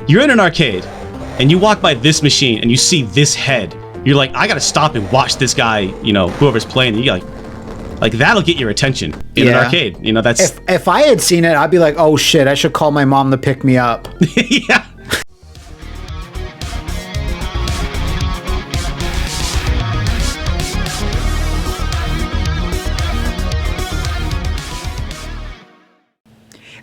you're in an arcade, and you walk by this machine, and you see this head. You're like, I gotta stop and watch this guy, whoever's playing. And you're like that'll get your attention in an arcade. That's... If I had seen it, I'd be like, oh shit, I should call my mom to pick me up. Yeah.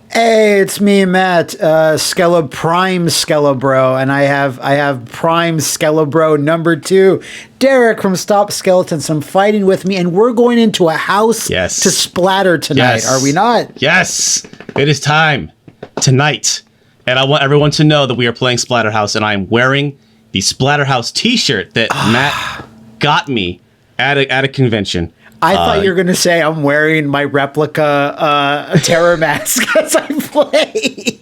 Hey, it's me, Matt, Prime Skelebro, and I have Prime Skelebro number 2, Derek from Stop Skeletons. I'm fighting with me, and we're going into a house to splatter tonight, are we not? Yes, it is time tonight, and I want everyone to know that we are playing Splatterhouse, and I am wearing the Splatterhouse T-shirt that Matt got me at a convention. I thought you were going to say I'm wearing my replica terror mask as I play.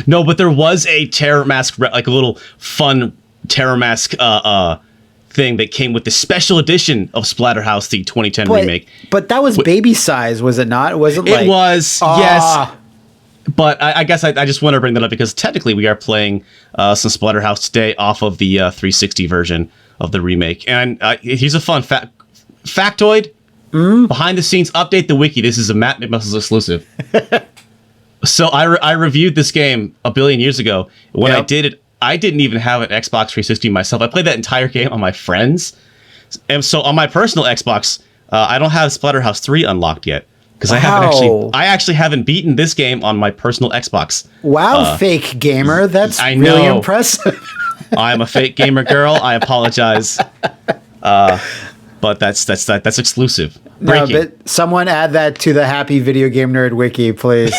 No, but there was a terror mask, like a little fun terror mask thing that came with the special edition of Splatterhouse, the 2010 remake. But that was baby size, was it not? Was it like... It was, yes. But I guess I just want to bring that up because technically we are playing some Splatterhouse today off of the 360 version of the remake. And here's a fun factoid. Behind the scenes update the wiki. This is a Matt McMuscles exclusive. So I reviewed this game a billion years ago. When I did it, I didn't even have an Xbox 360 myself. I played that entire game on my friends. And so on my personal Xbox, I don't have Splatterhouse 3 unlocked yet. Because I actually haven't beaten this game on my personal Xbox. Wow, fake gamer. That's really impressive. I'm a fake gamer girl. I apologize. But that's exclusive. Breaking. No, but someone add that to the Happy Video Game Nerd wiki, please.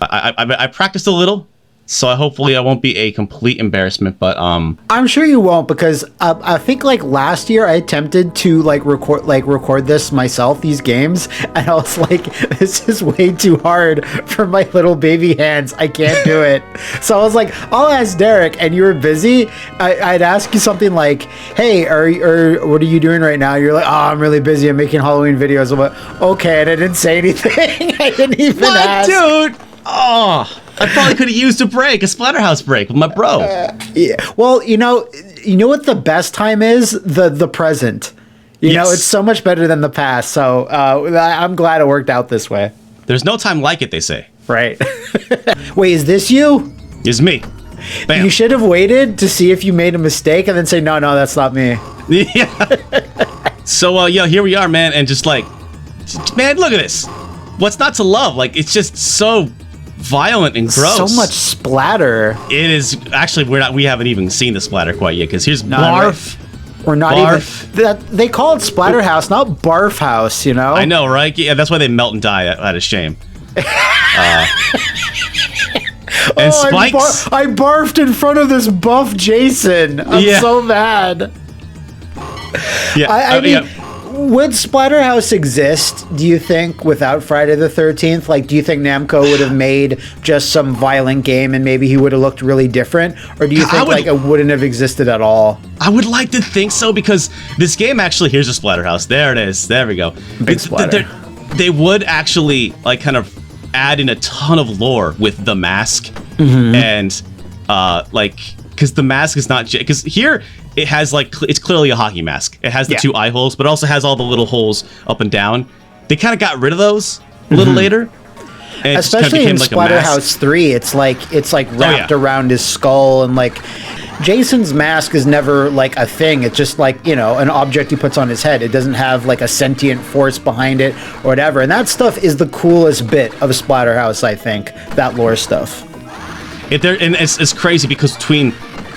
I practiced a little, so hopefully I won't be a complete embarrassment. But I'm sure you won't, because I think like last year I attempted to record this myself, these games, and I was like, this is way too hard for my little baby hands. I can't do it. So I was like, I'll ask Derek, and you were busy. I'd ask you something like, hey, what are you doing right now? You're like, oh, I'm really busy. I'm making Halloween videos. I'm like, okay, and I didn't say anything. I didn't even ask. Dude? Oh, I probably could have used a Splatterhouse break with my bro. Yeah. Well, you know what the best time is? The present. You know, it's so much better than the past. So I'm glad it worked out this way. There's no time like it, they say. Right. Wait, is this you? It's me. Bam. You should have waited to see if you made a mistake and then say, no, that's not me. Yeah. So, here we are, man. And just like, man, look at this. What's not to love? Like, it's just so violent and gross. So much splatter. It is actually we haven't even seen the splatter quite yet because here's barf. We're not barf. Even they call it Splatterhouse, not Barf House, you know? I know, right? Yeah, that's why they melt and die out of shame. And spikes. I barfed in front of this buff Jason. I'm so mad. Yeah, I mean, would Splatterhouse exist, do you think, without Friday the 13th? Like, do you think Namco would have made just some violent game and maybe he would have looked really different? Or do you think, it wouldn't have existed at all? I would like to think so, because this game actually... Here's a Splatterhouse. There it is. There we go. Big splatter. They would actually, like, kind of add in a ton of lore with the mask. And, because the mask is not... Because here... It has it's clearly a hockey mask. It has the 2 eye holes, but also has all the little holes up and down. They kind of got rid of those a little later. And especially in Splatterhouse 3, it's like wrapped around his skull, and like Jason's mask is never like a thing. It's just like, an object he puts on his head. It doesn't have like a sentient force behind it or whatever. And that stuff is the coolest bit of Splatterhouse, I think. That lore stuff. And it's crazy because between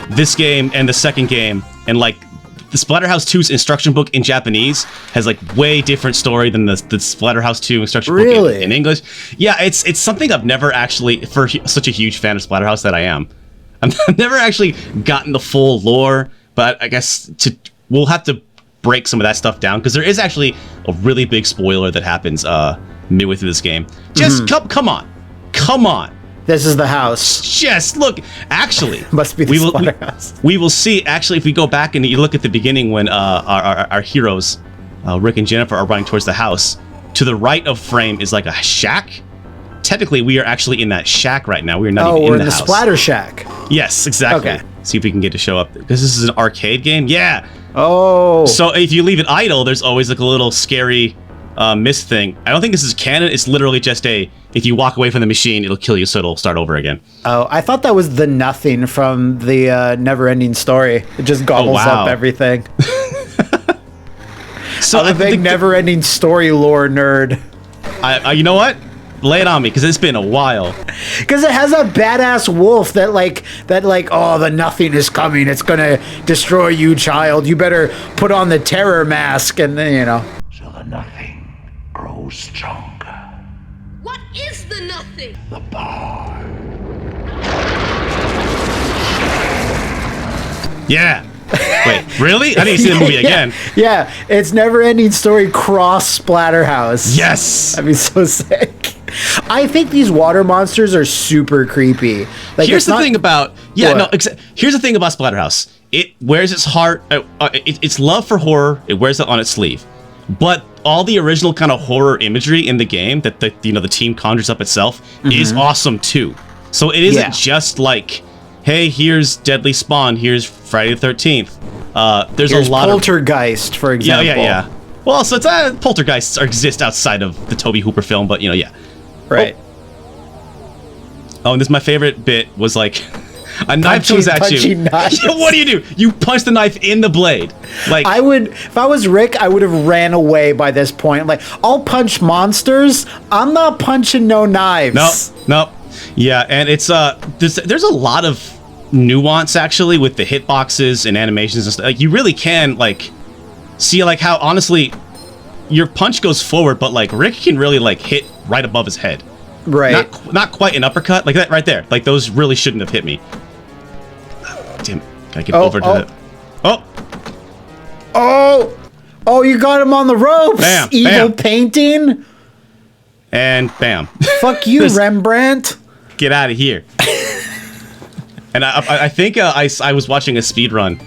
this game and the second game, and like the Splatterhouse 2's instruction book in Japanese has like way different story than the Splatterhouse 2 instruction book in English. Yeah, it's something I've never actually, for such a huge fan of Splatterhouse that I am, I've never actually gotten the full lore, but I guess we'll have to break some of that stuff down, because there is actually a really big spoiler that happens midway through this game. Just come on. This is the house. Just look. Actually, must be the Splatterhouse. We will see. Actually, if we go back and you look at the beginning when our heroes, Rick and Jennifer, are running towards the house, to the right of frame is like a shack. technically we are actually in that shack right now. We're not Oh, even we're in in the house. Splatter Shack. Yes, exactly. Okay. See if we can get to show up. Because this is an arcade game? Yeah. Oh. So if you leave it idle, there's always like a little scary mist thing. I don't think this is canon. It's literally just if you walk away from the machine, it'll kill you, so it'll start over again. Oh, I thought that was the nothing from the Never-Ending Story. It just gobbles wow. up everything. So I'm a big Never-Ending Story lore nerd. You know what? Lay it on me, because it's been a while. Because it has a badass wolf that oh, the nothing is coming. It's gonna destroy you, child. You better put on the terror mask, and then, So the nothing grows stronger. What is the nothing? The bar. Yeah. Wait, really? I need to see the movie again. Yeah, it's Never-Ending Story cross Splatterhouse. Yes. That'd be so sick. I think these water monsters are super creepy. Here's the thing about What? here's the thing about Splatterhouse. It wears its heart. Its love for horror. It wears it on its sleeve. But all the original kind of horror imagery in the game that the team conjures up itself is awesome too. So it isn't just like, hey, here's Deadly Spawn, here's Friday the 13th. There's a lot Poltergeist, for example. Yeah. Well, so it's poltergeists exist outside of the Tobe Hooper film, but yeah. Right. Oh, and this my favorite bit was like a knife comes at you. Knives. What do? You punch the knife in the blade. Like if I was Rick, I would have ran away by this point. Like, I'll punch monsters. I'm not punching no knives. Nope. Yeah, and it's there's a lot of nuance actually with the hitboxes and animations and stuff. Like, you really can like see like how honestly your punch goes forward, but like Rick can really like hit right above his head. Right. Not quite an uppercut like that right there. Like, those really shouldn't have hit me. Damn, gotta get over to the. Oh, you got him on the ropes. Bam, Evil bam. painting. And bam. Fuck you, Rembrandt. Get out of here. And I think I was watching a speed run.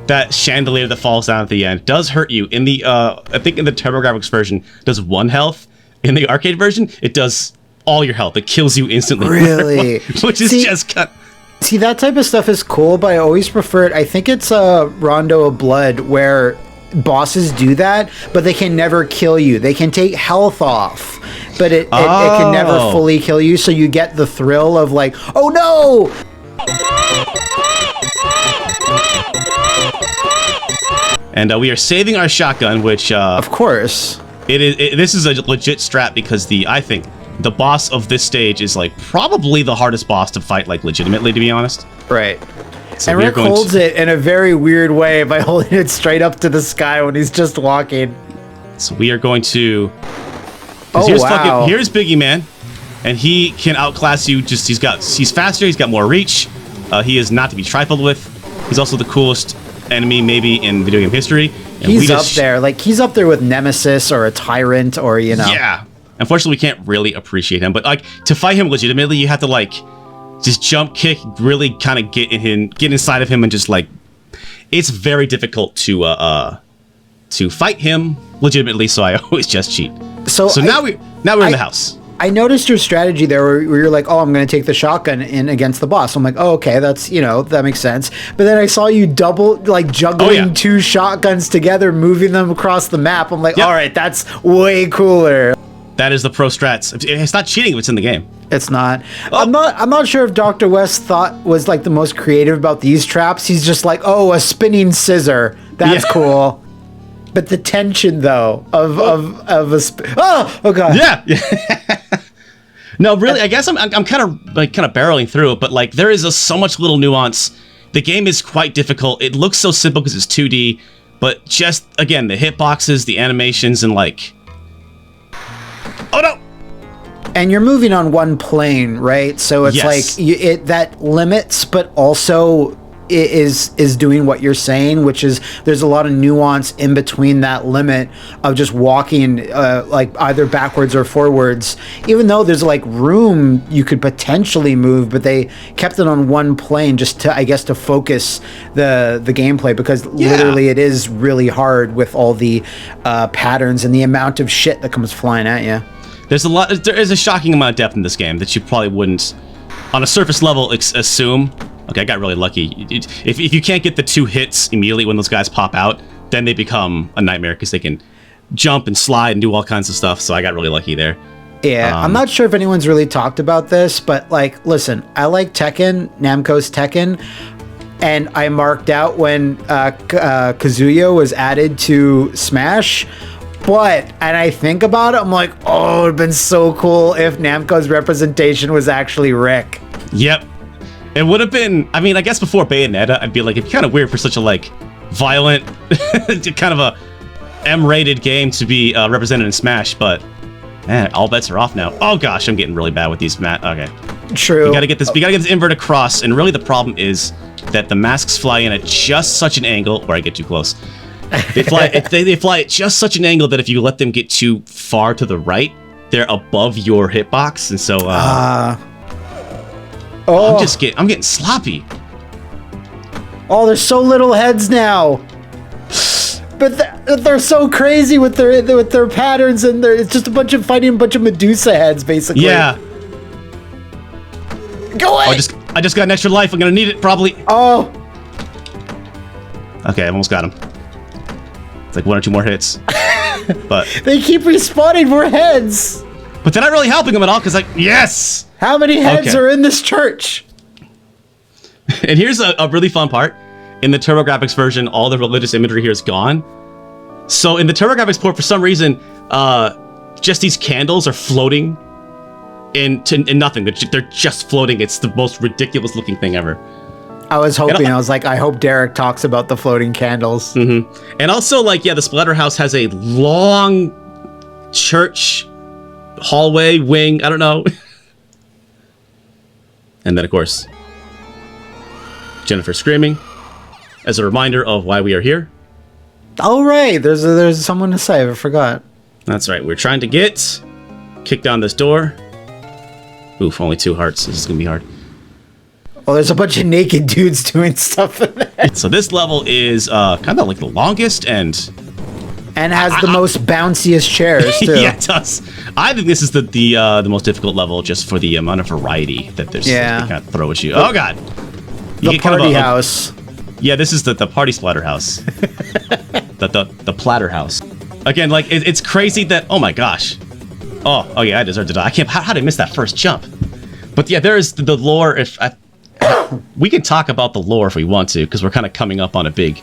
That chandelier that falls down at the end does hurt you. In the I think in the TurboGrafx version, it does 1 health. In the arcade version, it does all your health. It kills you instantly. Really? Which is just cut. See, that type of stuff is cool, but I always prefer it. I think it's Rondo of Blood where bosses do that, but they can never kill you. They can take health off, but it can never fully kill you, so you get the thrill of like, oh no! And we are saving our shotgun, which Of course. this is a legit strat because I think the boss of this stage is like probably the hardest boss to fight, like legitimately, to be honest. Right. So and Rick holds it in a very weird way by holding it straight up to the sky when he's just walking. So we are going to. Oh, wow. Here's Biggie Man, and he can outclass you. He's faster. He's got more reach. He is not to be trifled with. He's also the coolest enemy maybe in video game history. And He's up there. Like, he's up there with Nemesis or a Tyrant or, Yeah. Unfortunately, we can't really appreciate him. But, like, to fight him legitimately, you have to, like, just jump kick, really kind of get inside of him and just, like... It's very difficult to fight him legitimately, so I always just cheat. So now we're in the house. I noticed your strategy there where you're like, oh, I'm going to take the shotgun in against the boss. I'm like, oh, okay, that's, that makes sense. But then I saw you juggling 2 shotguns together, moving them across the map. I'm like, all right, that's way cooler. That is the pro strats. It's not cheating if it's in the game. It's not. I'm not sure if Dr. West was like the most creative about these traps. He's just like, oh, a spinning scissor. That's cool. But the tension though of a oh god. Yeah. No, really, I guess I'm kind of barreling through it, but like there is so much little nuance. The game is quite difficult. It looks so simple because it's 2D, but just again the hitboxes, the animations, and like, oh no. And you're moving on one plane, right? So it's like that limits, but also is doing what you're saying, which is there's a lot of nuance in between that limit of just walking like either backwards or forwards, even though there's like room you could potentially move, but they kept it on one plane just to, I guess, to focus the gameplay, because literally it is really hard with all the patterns and the amount of shit that comes flying at you. There is a shocking amount of depth in this game that you probably wouldn't, on a surface level, assume. Okay, I got really lucky. If you can't get the 2 hits immediately when those guys pop out, then they become a nightmare because they can jump and slide and do all kinds of stuff. So I got really lucky there. Yeah, I'm not sure if anyone's really talked about this, but like, listen, I like Tekken, Namco's Tekken, and I marked out when Kazuya was added to Smash. And I think about it, I'm like, oh, it would have been so cool if Namco's representation was actually Rick. Yep. It would have been, I mean, I guess before Bayonetta, I'd be like, it's kind of weird for such a, like, violent, kind of a M-rated game to be represented in Smash, but man, all bets are off now. Oh gosh, I'm getting really bad with these, Matt. Okay. True. We gotta get this invert across, and really the problem is that the masks fly in at just such an angle, or I get too close. They fly at just such an angle that if you let them get too far to the right, they're above your hitbox, and so I'm getting sloppy. Oh, there's so little heads now. But they're so crazy with their patterns, and it's just fighting a bunch of Medusa heads, basically. Yeah. Go away! I just got an extra life. I'm gonna need it probably. Oh. Okay, I almost got him. It's like 1 or 2 more hits. But they keep respawning more heads. But they're not really helping him at all, because like, yes! How many heads are in this church? And here's a really fun part. In the TurboGrafx version, all the religious imagery here is gone. So in the TurboGrafx port, for some reason, just these candles are floating in nothing. They're just floating. It's the most ridiculous looking thing ever. I was hoping, I was like, I hope Derek talks about the floating candles. Mm-hmm. And also, like, yeah, the Splatterhouse has a long church hallway wing. I don't know. And then, of course, Jennifer screaming as a reminder of why we are here. Oh, right. There's someone to save. I forgot. That's right. We're trying to kick down this door. Oof, only 2 hearts. This is going to be hard. Oh, there's a bunch of naked dudes doing stuff in there. So this level is kind of like the longest and has the most bounciest chairs, too. Yeah, it does. I think this is the most difficult level just for the amount of variety that there's. Yeah. They kind of throw at you. Oh, God. The party house. Yeah, this is the party Splatterhouse. the Platterhouse. Again, like, it's crazy that, oh my gosh. Oh yeah, I deserve to die. How did I miss that first jump? But yeah, there is the lore. We can talk about the lore if we want to, because we're kind of coming up on a big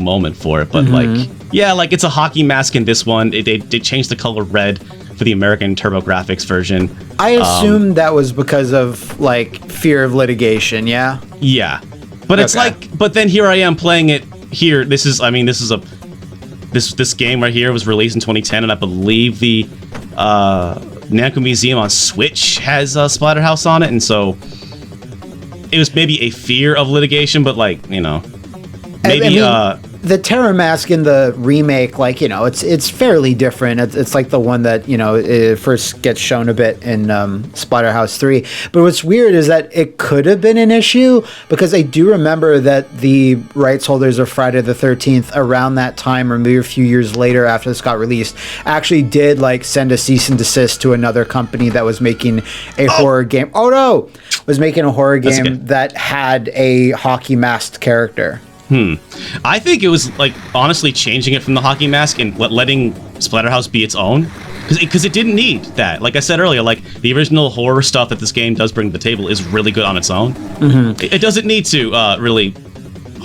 moment for it. But like, yeah, like it's a hockey mask in this one. They changed the color red for the American TurboGrafx version. I assume that was because of like fear of litigation. Yeah. Yeah. But it's like, but then here I am playing it here. This game right here was released in 2010, and I believe the Namco Museum on Switch has Splatterhouse on it, and so it was maybe a fear of litigation, but like, you know, maybe the Terror Mask in the remake, like, you know, it's fairly different. It's like the one that, you know, it first gets shown a bit in Splatterhouse 3. But what's weird is that it could have been an issue, because I do remember that the rights holders of Friday the 13th around that time, or maybe a few years later after this got released, actually did like send a cease and desist to another company that was making a horror game. Oh no! Was making a horror game that had a hockey masked character. I think it was like honestly changing it from the hockey mask and letting Splatterhouse be its own, because it didn't need that. Like I said earlier, like the original horror stuff that this game does bring to the table is really good on its own. It doesn't need to really,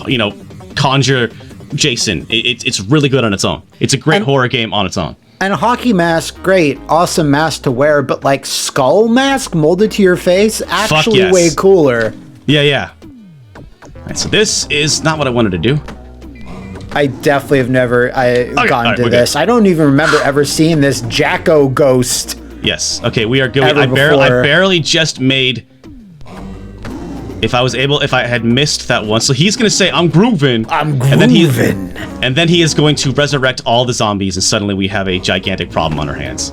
you know, conjure Jason. It's really good on its own. It's a great horror game on its own. And a hockey mask, great, awesome mask to wear, but like skull mask molded to your face, actually way cooler. Yeah. Alright, so this is not what I wanted to do. I definitely have never gotten to this. I don't even remember ever seeing this Jacko ghost. Yes. Okay, we are good. I barely just made. If I had missed that one, so he's gonna say, "I'm grooving." I'm grooving. And then he is going to resurrect all the zombies, and suddenly we have a gigantic problem on our hands.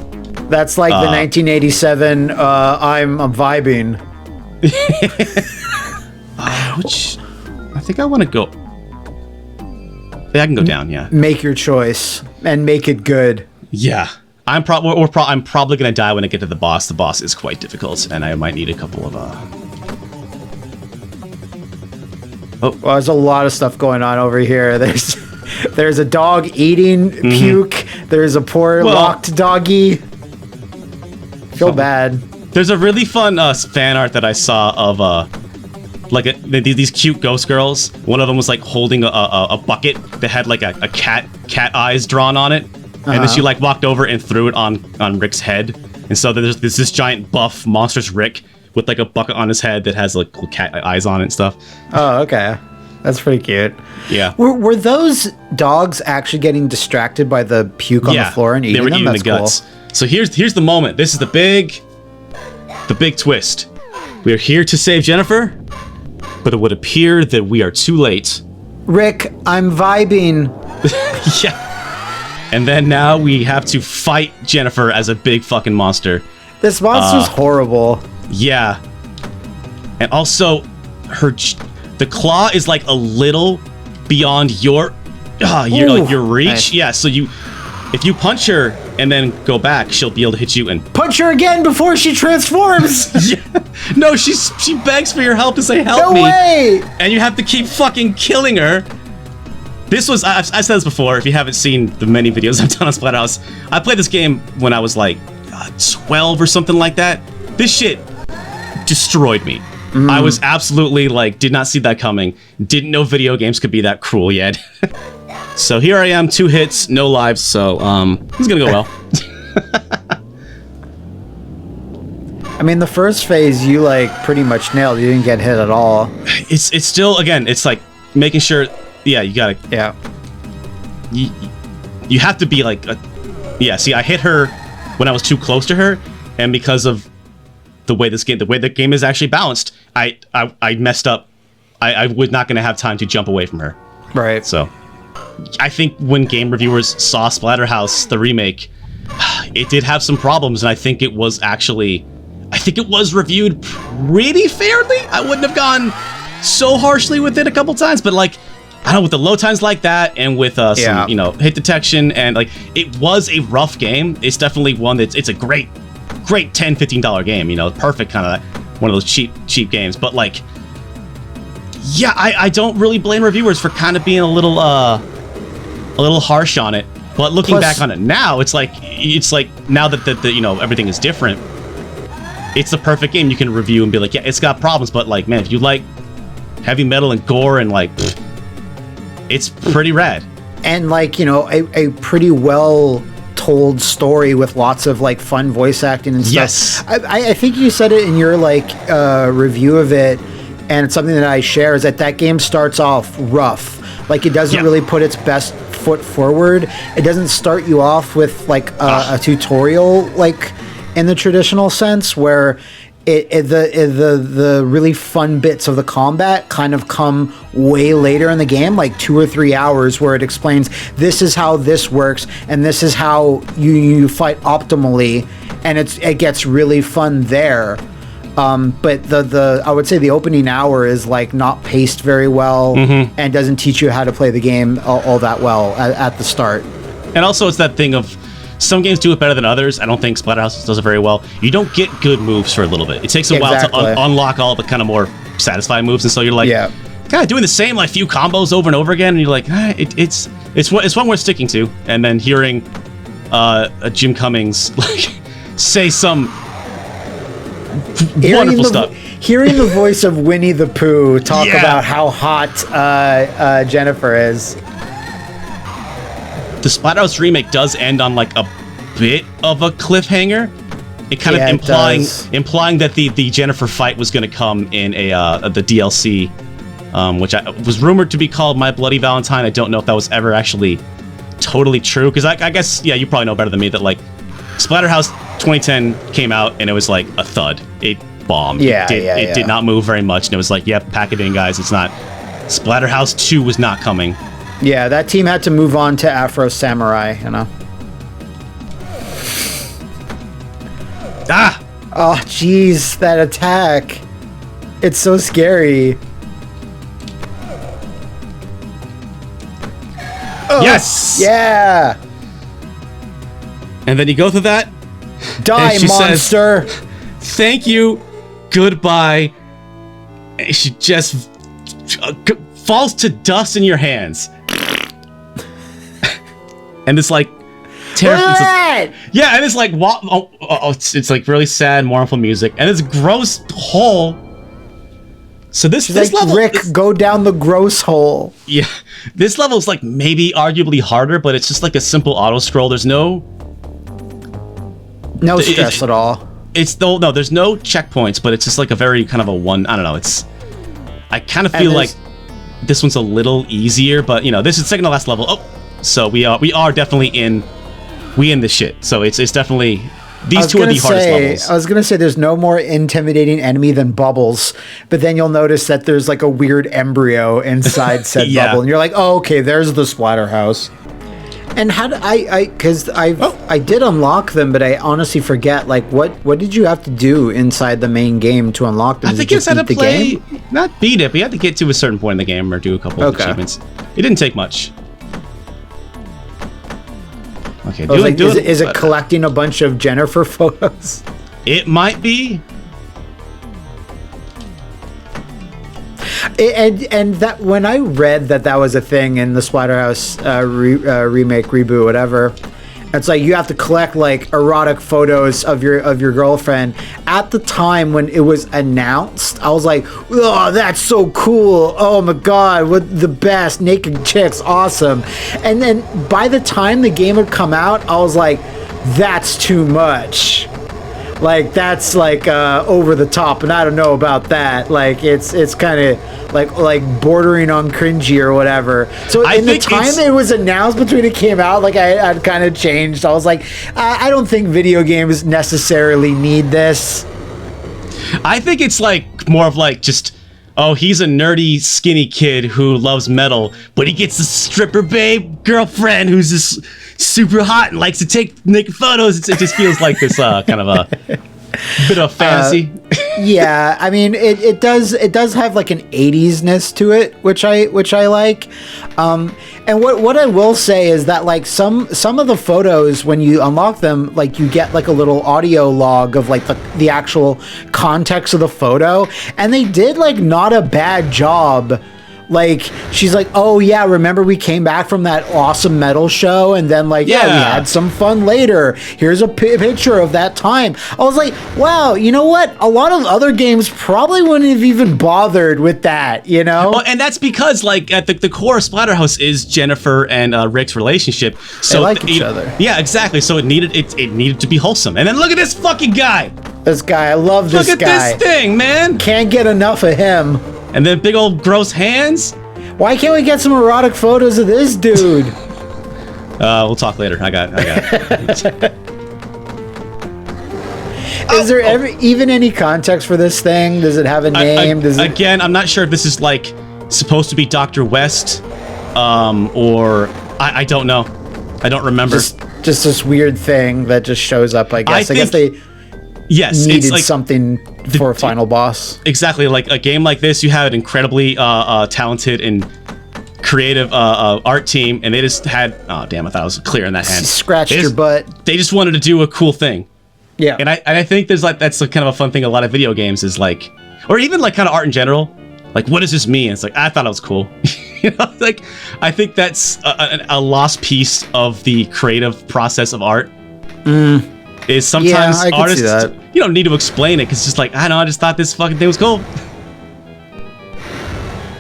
That's like the 1987. I'm vibing. Which I think I want to go. Yeah, I can go down. Yeah. Make your choice and make it good. Yeah. I'm probably gonna die when I get to the boss. The boss is quite difficult, and I might need a couple of Well, there's a lot of stuff going on over here. There's a dog eating puke. There's a poor locked doggy. Feel bad. There's a really fun fan art that I saw of these cute ghost girls. One of them was like holding a bucket that had like a cat eyes drawn on it, and then she like walked over and threw it on Rick's head. And so there's this giant buff monstrous Rick with like a bucket on his head that has like cat eyes on it and stuff. Oh, okay. That's pretty cute. Yeah. Were those dogs actually getting distracted by the puke on the floor and eating them? They were eating the guts. Cool. So here's the moment. This is the big twist. We are here to save Jennifer, but it would appear that we are too late. Rick, I'm vibing. Yeah. And then now we have to fight Jennifer as a big fucking monster. This monster's horrible. Yeah. And also, the claw is like a little beyond your reach. Nice. Yeah, so if you punch her and then go back, she'll be able to hit you and punch her again before she transforms. Yeah. No, she begs for your help to say help me. No way! And you have to keep fucking killing her. I've said this before, if you haven't seen the many videos I've done on Splatterhouse, I played this game when I was like 12 or something like that. This shit destroyed me. I was absolutely like, did not see that coming. Didn't know video games could be that cruel yet. So here I am, 2 hits, no lives, so this is gonna go well. I mean, the first phase you like pretty much nailed. You didn't get hit at all. It's still, again, it's like making sure, yeah, you gotta... Yeah. You have to be like... see, I hit her when I was too close to her, and because of the way the game is actually balanced, I messed up. I was not gonna have time to jump away from her. Right. So, I think when game reviewers saw Splatterhouse, the remake, it did have some problems, and I think it was reviewed pretty fairly. I wouldn't have gone so harshly with it a couple times, but like, I don't know, with the load times like that, and with some, hit detection, and like, it was a rough game. It's definitely one it's a great $10, $15 game, perfect kind of one of those cheap games, but like, yeah, I don't really blame reviewers for kind of being a little harsh on it. But looking back on it now, it's like now that the everything is different, it's the perfect game you can review and be like, yeah, it's got problems, but like, man, if you like heavy metal and gore and like, it's pretty rad. And like, a pretty well told story with lots of like fun voice acting and stuff. Yes. I think you said it in your like review of it, and it's something that I share, is that game starts off rough. Like, it doesn't really put its best foot forward. It doesn't start you off with like a tutorial, like in the traditional sense, where the really fun bits of the combat kind of come way later in the game, like 2 or 3 hours, where it explains this is how this works and this is how you fight optimally, and it gets really fun there. But the I would say the opening hour is like not paced very well, and doesn't teach you how to play the game all that well at the start. And also, it's that thing of some games do it better than others. I don't think Splatterhouse does it very well. You don't get good moves for a little bit. It takes a while to unlock all the kind of more satisfying moves, and so you're like, kind of doing the same like few combos over and over again, and you're like, it's one worth sticking to. And then hearing Jim Cummings like say some wonderful stuff. Hearing the voice of Winnie the Pooh talk about how hot Jennifer is. The Splatterhouse remake does end on like a bit of a cliffhanger. It kind of implying that the Jennifer fight was going to come in the DLC, which was rumored to be called My Bloody Valentine. I don't know if that was ever actually totally true, because I guess you probably know better than me that like Splatterhouse 2010 came out and it was like a thud. It bombed. It did not move very much, and it was like, yep, pack it in, guys. It's not. Splatterhouse 2 was not coming. Yeah, that team had to move on to Afro Samurai, Ah! Oh, jeez, that attack. It's so scary. Yes! Yeah! And then you go through that. Die, and she monster! Says, thank you, goodbye. And she just falls to dust in your hands. And it's like terrifying. Yeah, and it's like it's like really sad, mournful music, and it's gross hole. So this like, level, Rick, go down the gross hole. Yeah, this level is like maybe arguably harder, but it's just like a simple auto scroll. There's no stress at all. It's no, there's no checkpoints, but it's just like a very kind of a one. I don't know. I kind of feel like this one's a little easier, but you know, this is second to last level. Oh, so we are definitely in the shit. So it's definitely. These two are the hardest levels. I was going to say there's no more intimidating enemy than Bubbles, but then you'll notice that there's like a weird embryo inside said bubble, and you're like, oh, okay, there's the Splatterhouse. And how did because I did unlock them, but I honestly forget, like, what did you have to do inside the main game to unlock them? I think you had to play, not beat it, but you had to get to a certain point in the game or do a couple of achievements. It didn't take much. Okay, is it collecting a bunch of Jennifer photos? It might be. And that when I read that was a thing in the Splatterhouse remake, reboot, whatever, it's like you have to collect like erotic photos of your girlfriend. At the time when it was announced, I was like, oh, that's so cool. Oh my god, what the best, naked chicks, awesome. And then by the time the game would come out, I was like, that's too much. Like, that's like over the top, and I don't know about that. Like, it's kind of like bordering on cringy or whatever. So in the time it was announced between it came out, like I'd kind of changed. I was like, I don't think video games necessarily need this. I think it's like more of like just, oh, he's a nerdy skinny kid who loves metal, but he gets a stripper babe girlfriend who's just super hot and likes to take naked photos. It just feels like this kind of a bit of fantasy. Yeah, I mean, it does have like an 80s-ness to it, which I like. And what I will say is that like some of the photos, when you unlock them, like you get like a little audio log of like the actual context of the photo, and they did like not a bad job. Like, she's like, oh yeah, remember we came back from that awesome metal show, and then like, yeah we had some fun later. Here's a picture of that time. I was like, wow, you know what? A lot of other games probably wouldn't have even bothered with that, you know? Well, and that's because like at the core of Splatterhouse is Jennifer and Rick's relationship. So they like each other. Yeah, exactly. So it needed to be wholesome. And then look at this fucking guy. This guy, I love this guy. Look at this thing, man. Can't get enough of him. And then big old gross hands. Why can't we get some erotic photos of this dude? We'll talk later. I got it. Is there ever even any context for this thing? Does it have a name? Again, I'm not sure if this is like supposed to be Dr. West, or I don't know. I don't remember. Just this weird thing that just shows up. I guess they needed like something for a final boss. Exactly, like a game like this, you have an incredibly talented and creative art team, and they just had, oh damn, I thought I was clear in that hand. Scratched your butt. They just wanted to do a cool thing. Yeah. And I think that's like kind of a fun thing a lot of video games is like, or even like kind of art in general, like what does this mean? It's like, I thought it was cool. You know, like I think that's a lost piece of the creative process of art. Is sometimes artists, you don't need to explain it because it's just like, I don't know, I just thought this fucking thing was cool.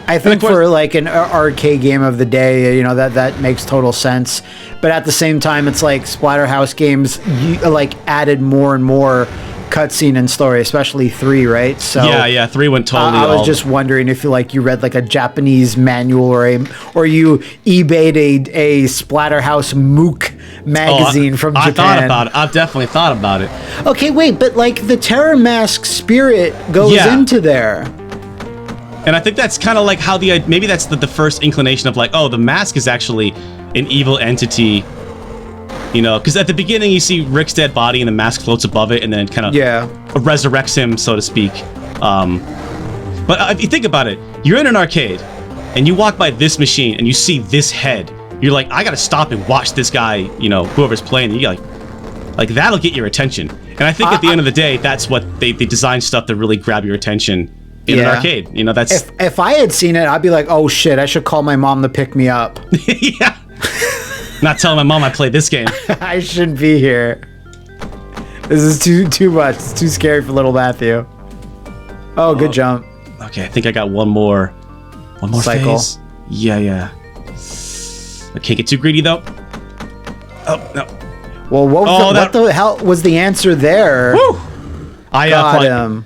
I think for like an arcade game of the day, you know, that makes total sense. But at the same time, it's like Splatterhouse games like added more and more cutscene and story, especially 3, right? So yeah, 3 went totally. I was just wondering if you read like a Japanese manual or you eBayed a Splatterhouse MOOC magazine from Japan. I thought about it. I've definitely thought about it. Okay, wait, but like the Terror Mask spirit goes into there. And I think that's kind of like how maybe that's the first inclination of like, oh, the mask is actually an evil entity. You know, because at the beginning you see Rick's dead body and the mask floats above it and then it kind of resurrects him, so to speak. But if you think about it, you're in an arcade and you walk by this machine and you see this head. You're like, I gotta stop and watch this guy, you know, whoever's playing. You're like, Like, that'll get your attention. And I think at the end of the day, that's what they design stuff to really grab your attention in an arcade. You know, that's... If I had seen it, I'd be like, oh shit, I should call my mom to pick me up. Yeah. Not telling my mom I played this game. I shouldn't be here. This is too much. It's too scary for little Matthew. Oh, good jump. Okay, I think I got one more cycle. phase. Yeah. I can't get too greedy, though. Oh, no. Well, what the hell was the answer there? Woo! Got him.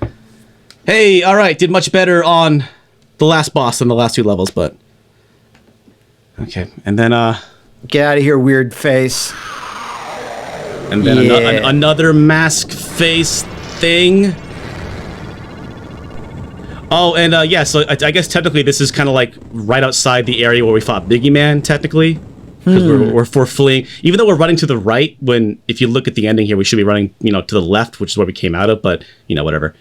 Hey, all right, did much better on the last boss than the last 2 levels, but... Okay, and then, Get out of here, weird face. And then another mask face thing. Oh, and yeah, so I guess technically this is kind of like right outside the area where we fought Biggie Man, technically. Because we're fleeing. Even though we're running to the right, if you look at the ending here, we should be running, to the left, which is where we came out of, but, whatever.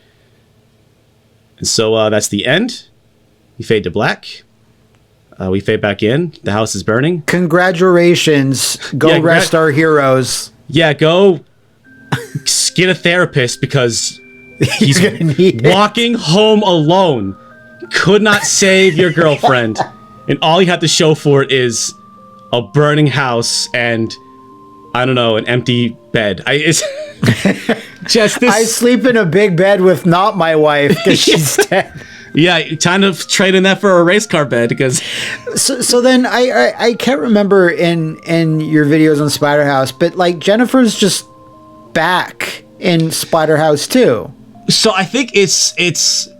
And so that's the end. We fade to black. We fade back in. The house is burning. Congratulations. Go rest our heroes. Yeah, go get a therapist because he's walking home alone. Could not save your girlfriend. And all you have to show for it is a burning house and, I don't know, an empty bed. It's just this... I sleep in a big bed with not my wife because she's dead. Yeah, kind of trading that for a race car bed because... So then I can't remember in your videos on Splatterhouse, but like Jennifer's just back in Splatterhouse too. So I think it's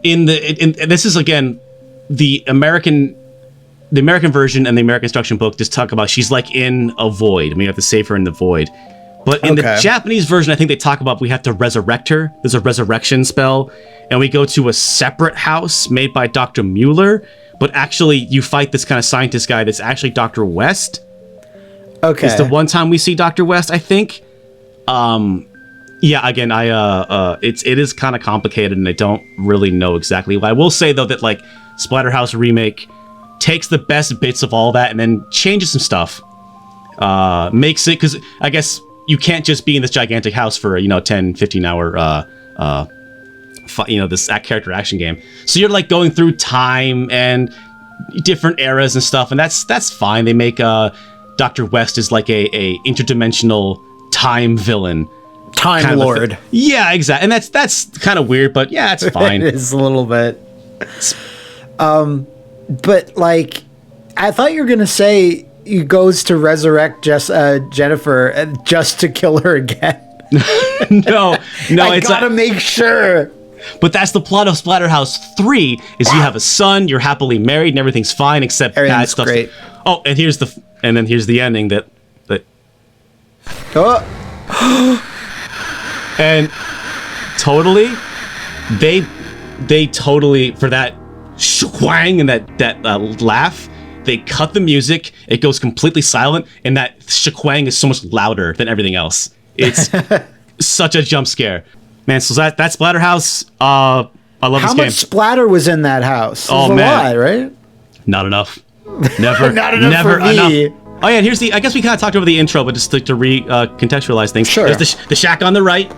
in this is again the American version and the American instruction book just talk about she's like in a void and we have to save her in the void. But in the Japanese version, I think they talk about we have to resurrect her. There's a resurrection spell, and we go to a separate house made by Dr. Mueller. But actually, you fight this kind of scientist guy that's actually Dr. West. Okay, it's the one time we see Dr. West, I think. Yeah, again, it is kind of complicated, and I don't really know exactly why. I will say though that like Splatterhouse remake takes the best bits of all that and then changes some stuff. Makes it because I guess. You can't just be in this gigantic house for a 10, 15 hour this character action game. So you're like going through time and different eras and stuff, and that's fine. They make Dr. West is like a interdimensional time villain, time lord. Yeah, exactly. And that's kind of weird, but yeah, it's fine. It is a little bit. But like, I thought you were gonna say. He goes to resurrect Jennifer just to kill her again. no, I gotta make sure. But that's the plot of Splatterhouse 3: is you have a son, you're happily married, and everything's fine except bad stuff. Great. Oh, and here's the ending that. Oh. And totally, they totally for that shwang and that laugh. They cut the music, it goes completely silent, and that shakwang is so much louder than everything else. It's such a jump scare. Man, so that's Splatterhouse. I love this game. How much splatter was in that house? Oh, man. A lot, right? Not enough. Never. Not enough never for me. enough. Oh yeah, and here's I guess we kind of talked over the intro, but just to contextualize things. Sure. There's the shack on the right,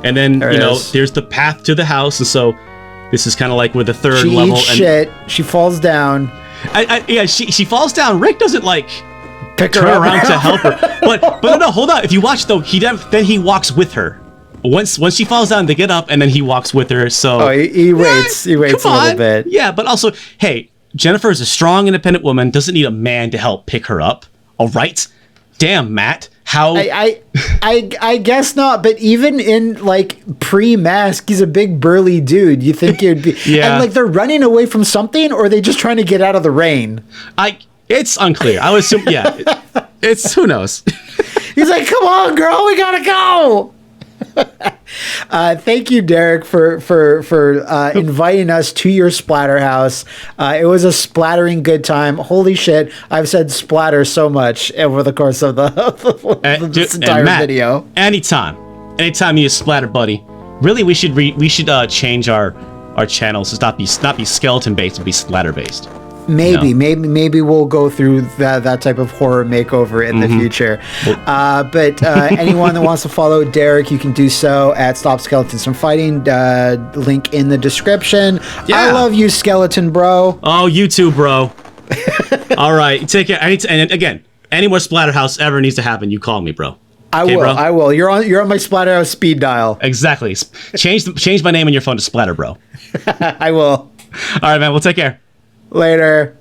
and then, there's the path to the house, and so this is kind of like with the third level. She eats shit, she falls down. She falls down. Rick doesn't like pick turn her up around to help her. But no, hold on. If you watch though, then he walks with her. Once she falls down, they get up and then he walks with her. So he waits. He waits a little bit. Yeah, but also, hey, Jennifer is a strong, independent woman. Doesn't need a man to help pick her up. All right. Damn, Matt. How? I guess not. But even in like pre-mask, he's a big burly dude. You think he'd be? Yeah. And like they're running away from something, or are they just trying to get out of the rain? It's unclear. I would assume. Yeah. It's who knows. He's like, "Come on, girl, we gotta go." Thank you, Derek, for inviting us to your Splatterhouse. It was a splattering good time. Holy shit, I've said splatter so much over the course of this entire video. Anytime you use splatter, buddy. Really, we should change our channels to not be skeleton based and be splatter based. Maybe we'll go through that type of horror makeover in the future. But anyone that wants to follow Derek, you can do so at Stop Skeletons from Fighting. Link in the description. Yeah. I love you, skeleton bro. Oh, you too, bro. All right, take care. And again, any more Splatterhouse ever needs to happen, you call me, bro. I Okay, will. bro? I will. You're on my Splatterhouse speed dial. Exactly. Change my name on your phone to Splatter, bro. I will. All right, man. We'll take care. Later.